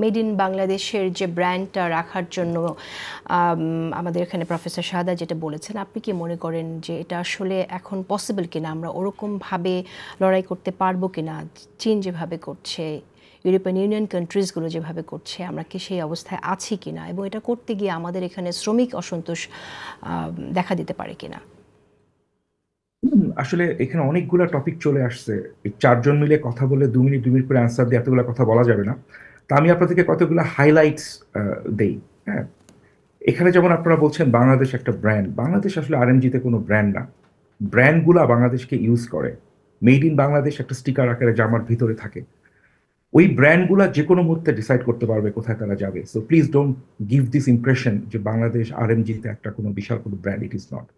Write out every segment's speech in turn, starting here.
Made in বাংলাদেশের যে ব্র্যান্ডটা রাখার জন্য আমাদের এখানে প্রফেসর শাহাদা যেটা বলেছেন, আপনি কি মনে করেন যে এটা আসলে এখন পসিবল কিনা, আমরা ওরকমভাবে লড়াই করতে পারবো কিনা? চীন যেভাবে করছে, ইউরোপিয়ান ইউনিয়ন কান্ট্রিজগুলো যেভাবে করছে, আমরা কি সেই অবস্থায় আছি কিনা, এবং এটা করতে গিয়ে আমাদের এখানে শ্রমিক অসন্তোষ দেখা দিতে পারে কিনা? আসলে এখানে অনেকগুলা টপিক চলে আসছে। এই চারজন মিলে কথা বলে 2 মিনিট 2 মিনিট করে অ্যান্সার দিয়ে এতগুলো কথা বলা যাবে না। তা আমি আপনাদেরকে কতগুলো হাইলাইটস দেই। হ্যাঁ, এখানে যেমন আপনারা বলছেন বাংলাদেশ একটা ব্র্যান্ড, বাংলাদেশ আসলে আরএমজিতে কোনো ব্র্যান্ড না। ব্র্যান্ডগুলা বাংলাদেশকে ইউজ করে। মেড ইন বাংলাদেশ একটা স্টিকার আকারে জামার ভিতরে থাকে। ওই ব্র্যান্ডগুলা যে কোনো মুহূর্তে ডিসাইড করতে পারবে কোথায় তারা যাবে। So please don't give this impression যে বাংলাদেশ আরএমজিতে একটা কোনো বিশাল কোনো brand. It is not.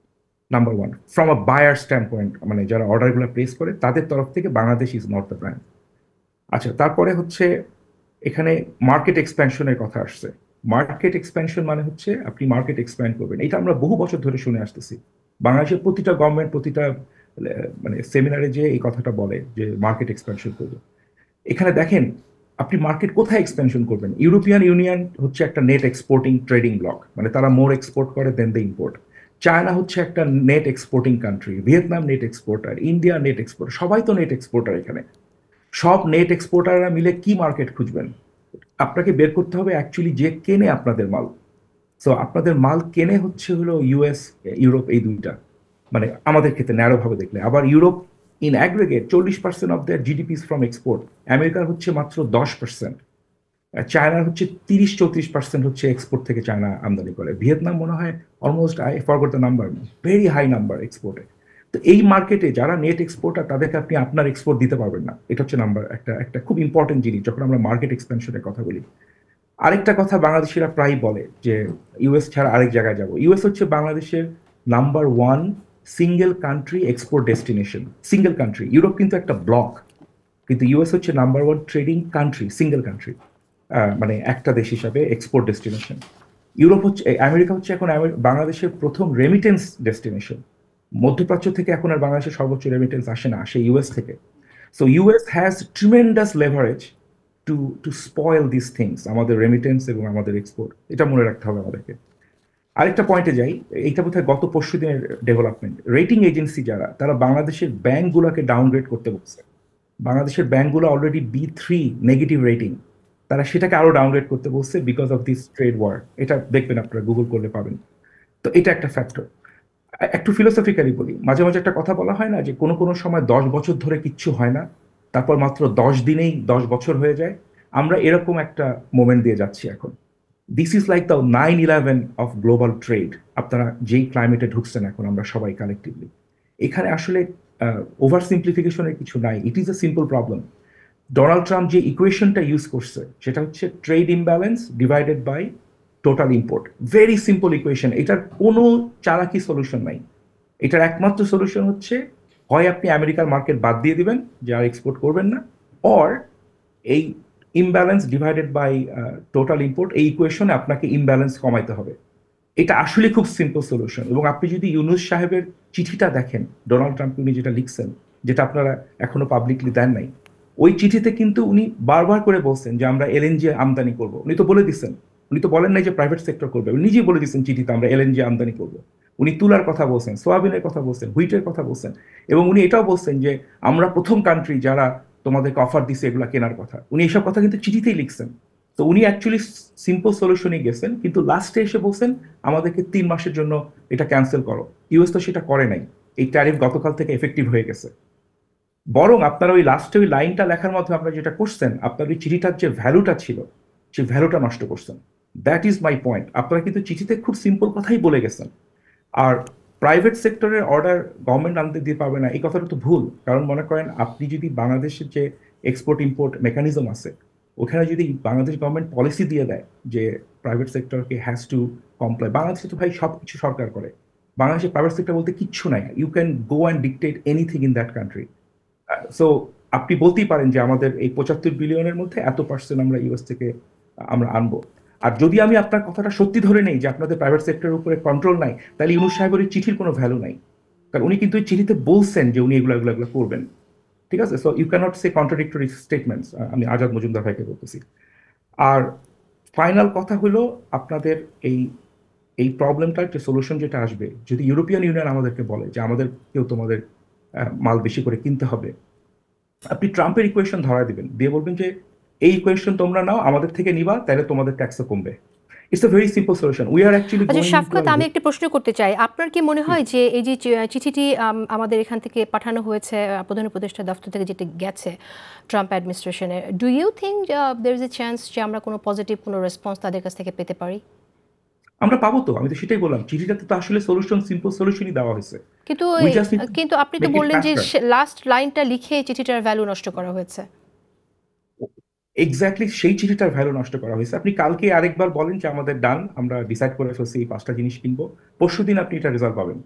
Number one, from a buyer stand point, মানে যারা অর্ডারগুলো প্লেস করে তাদের তরফ থেকে Bangladesh is not the brand. আচ্ছা, তারপরে হচ্ছে এখানে মার্কেট এক্সপ্যানশনের কথা আসছে। মার্কেট এক্সপ্যানশন মানে হচ্ছে আপনি মার্কেট এক্সপ্যান্ড করবেন, এটা আমরা বহু বছর ধরে শুনে আসতেছি। বাংলাদেশের প্রতিটা গভর্নমেন্ট প্রতিটা মানে সেমিনারে যে এই কথাটা বলে যে মার্কেট এক্সপ্যানশন করবে। এখানে দেখেন, আপনি মার্কেট কোথায় এক্সপেনশন করবেন? ইউরোপিয়ান ইউনিয়ন হচ্ছে একটা নেট এক্সপোর্টিং ট্রেডিং ব্লক, মানে তারা মোর এক্সপোর্ট করে দেন দে ইম্পোর্ট। চায়না হচ্ছে একটা net exporting country, Vietnam net exporter, India net exporter, সবাই তো নেট এক্সপোর্টার। এখানে সব নেট এক্সপোর্টাররা মিলে কি মার্কেট খুঁজবেন? আপনাকে বের করতে হবে অ্যাকচুয়ালি যে কেনে আপনাদের মাল। সো আপনাদের মাল কেনে হচ্ছে হলো ইউএস, ইউরোপ, এই দুইটা। মানে আমাদের ক্ষেত্রে ন্যারো ভাবে দেখলে, আবার Europe in aggregate 40% of their GDP from export. আমেরিকার হচ্ছে মাত্র 10%। চায়নার হচ্ছে 30-34% হচ্ছে এক্সপোর্ট থেকে চায়না আমদানি করে। ভিয়েতনাম মনে হয় almost, I forgot the number, very high number এক্সপোর্টে। তো এই মার্কেটে যারা নেট এক্সপোর্টার তাদেরকে আপনি আপনার এক্সপোর্ট দিতে পারবেন না। এটা হচ্ছে নাম্বার একটা, একটা খুব ইম্পর্টেন্ট জিনিস যখন আমরা মার্কেট এক্সপেনশনের কথা বলি। আরেকটা কথা বাংলাদেশিরা প্রায় বলে যে ইউএস ছাড়া আরেক জায়গায় যাব। ইউএস হচ্ছে বাংলাদেশের number one single country export destination. Single country, Europe কিন্তু একটা ব্লক, কিন্তু ইউএস হচ্ছে number one trading country, single country, মানে একটা দেশ হিসাবে এক্সপোর্ট ডেস্টিনেশন। ইউরোপ হচ্ছে, আমেরিকা হচ্ছে এখন বাংলাদেশের প্রথম রেমিটেন্স ডেস্টিনেশন। মধ্যপ্রাচ্য থেকে এখন আর বাংলাদেশের সর্বোচ্চ রেমিটেন্স আসে না, আসে ইউএস থেকে। So US has tremendous leverage to to spoil this things, আমাদের রেমিটেন্স এবং আমাদের এক্সপোর্ট। এটা মনে রাখতে হবে আমাদেরকে। আরেকটা পয়েন্টে যাই, এইটা বোধহয় গত পরশু দিনের ডেভেলপমেন্ট। রেটিং এজেন্সি যারা, তারা বাংলাদেশের ব্যাংকগুলোকে ডাউনগ্রেড করতে বলছে। বাংলাদেশের ব্যাংকগুলো অলরেডি B3 নেগেটিভ রেটিং, তারা সেটাকে আরো ডাউনগ্রেড করতে বলছে because of this trade war. এটা দেখবেন, আপনারা গুগল করলে পাবেন। তো এটা একটা ফ্যাক্টর। একটু ফিলোসফিক্যালি বলি, মাঝে মাঝে একটা কথা বলা হয় না যে কোনো কোনো সময় 10 বছর ধরে কিচ্ছু হয় না, তারপর মাত্র 10 দিনেই 10 বছর হয়ে যায়। আমরা এরকম একটা মোমেন্ট দিয়ে যাচ্ছি এখন। This is like the 9/11 of global trade. আপনারা যেই ক্লাইমেটে ঢুকছেন এখন আমরা সবাই কালেকটিভলি, এখানে আসলে ওভার সিম্পলিফিকেশনের কিছু নাই। It is a simple problem. Donald Trump যে ইকুয়েশনটা ইউজ করছে সেটা হচ্ছে trade imbalance divided by total import. Very simple equation, এটার কোনো চালাকি সলিউশন নাই। এটার একমাত্র সলিউশন হচ্ছে হয় আপনি আমেরিকার মার্কেট বাদ দিয়ে দিবেন যে আর এক্সপোর্ট করবেন না, অর এই imbalance divided by total import, এই ইকুয়েশনে আপনাকে ইমব্যালেন্স কমাইতে হবে। এটা আসলে খুব সিম্পল সলিউশন। এবং আপনি যদি ইউনুস সাহেবের চিঠিটা দেখেন, ডোনাল্ড ট্রাম্প উনি যেটা লিখছেন, যেটা আপনারা এখনো পাবলিকলি দেন নাই, ওই চিঠিতে কিন্তু উনি বারবার করে বলছেন যে আমরা এলএনজি আমদানি করব। উনি তো বলে দিচ্ছেন, উনি তো বলেন নাই যে প্রাইভেট সেক্টর করবে, উনি নিজেই বলে দিচ্ছেন চিঠিতে আমরা এলএনজি আমদানি করব। উনি তুলার কথা বলছেন, সোয়াবিনের কথা বলছেন, হুইটের কথা বলছেন, এবং উনি এটাও বলছেন যে আমরা প্রথম কান্ট্রি যারা তোমাদেরকে অফার দিছে এগুলা কেনার কথা। উনি এইসব কথা কিন্তু চিঠিতেই লিখছেন। তো উনি অ্যাকচুয়ালি সিম্পল সলিউশনে গেছেন, কিন্তু লাস্টে এসে বলছেন আমাদেরকে 3 মাসের জন্য এটা ক্যান্সেল করো। ইউএস তো সেটা করে নাই। এই ট্যারিফ গতকাল থেকে এফেক্টিভ হয়ে গেছে। বরং আপনার ওই লাস্টে ওই লাইনটা লেখার মাধ্যমে আপনারা যেটা করছেন, আপনার ওই চিঠিটার যে ভ্যালুটা ছিল সেই ভ্যালুটা নষ্ট করছেন। That is my point. আপনারা কিন্তু চিঠিতে খুব সিম্পল কথাই বলে গেছেন। আর প্রাইভেট সেক্টরের অর্ডার গভর্নমেন্ট আনতে দিয়ে পারবে না, এই কথাটা তো ভুল। কারণ মনে করেন আপনি যদি বাংলাদেশের যে এক্সপোর্ট ইম্পোর্ট মেকানিজম আছে, ওখানে যদি বাংলাদেশ গভর্নমেন্ট পলিসি দিয়ে দেয় যে প্রাইভেট সেক্টরকে হ্যাজ টু কমপ্লাই, বাংলাদেশে তো ভাই সব কিছু সরকার করে। বাংলাদেশে প্রাইভেট সেক্টর বলতে কিচ্ছু নাই। You can go and dictate anything in that country. So আপনি বলতেই পারেন যে আমাদের এই 75 বিলিয়নের মধ্যে এত পার্সেন্ট আমরা ইউএস থেকে আমরা আনবো। আর যদি আমি আপনার কথাটা সত্যি ধরে নেই যে আপনাদের প্রাইভেট সেক্টরের উপরে কন্ট্রোল নাই, তাহলে ইউনুস সাহেবের এই চিঠির কোনো ভ্যালু নাই। কারণ উনি কিন্তু এই চিঠিতে বলছেন যে উনি এগুলো এগুলো এগুলো করবেন। ঠিক আছে, so you can't say contradictory statements. আমি আজাদ মজুমদার ভাইকে বলতেছি। আর ফাইনাল কথা হলো আপনাদের এই এই প্রবলেমটার যে সলিউশন যেটা আসবে, যদি ইউরোপিয়ান ইউনিয়ন আমাদেরকে বলে যে আমাদেরকেও তোমাদের মাল বেশি করে কিনতে হবে, আপনি ট্রাম্পের ইকুয়েশন ধরায় দিবেন, দিয়ে বলবেন যে এই ইকুয়েশন তোমরা নাও, আমাদের থেকে নিবা, তাহলে তোমাদের ট্যাক্সও কমবে। It's a very simple solution. We are actually আচ্ছা গোয়িং ইনটু শাফকাত, আমি একটি প্রশ্ন করতে চাই। আপনার কি মনে হয় যে এই যে চিঠিটি আমাদের এখান থেকে পাঠানো হয়েছে প্রধান উপদেষ্টা দপ্তর থেকে, যেটি গেছে ট্রাম্প অ্যাডমিনিস্ট্রেশনে, do you think there is a chance যে আমরা কোনো পজিটিভ কোনো রেসপন্স তাদের কাছ থেকে পেতে পারি? আমরা পাবো তো, আমি তো সেটাই বললাম, চিঠিটাতে তো আসলে সলিউশন, সিম্পল সলিউশনই দেওয়া হয়েছে। কিন্তু উই জাস্ট নিড টু কিন্তু আপনি তো মেক ইট বললেন যে ফাস্টার। লাস্ট লাইনটা লিখে চিঠিটার ভ্যালু নষ্ট করা হয়েছে। এক্স্যাক্টলি সেই চিঠিটার ভ্যালু নষ্ট করা হয়েছে। আপনি কালকে আরেকবার বলেন যে আমাদের ডান, আমরা ডিসাইড করে ফেলছি এই 5টা জিনিস কিনবো, পরশুদিন আপনি এটা রেজাল্ট পাবেন।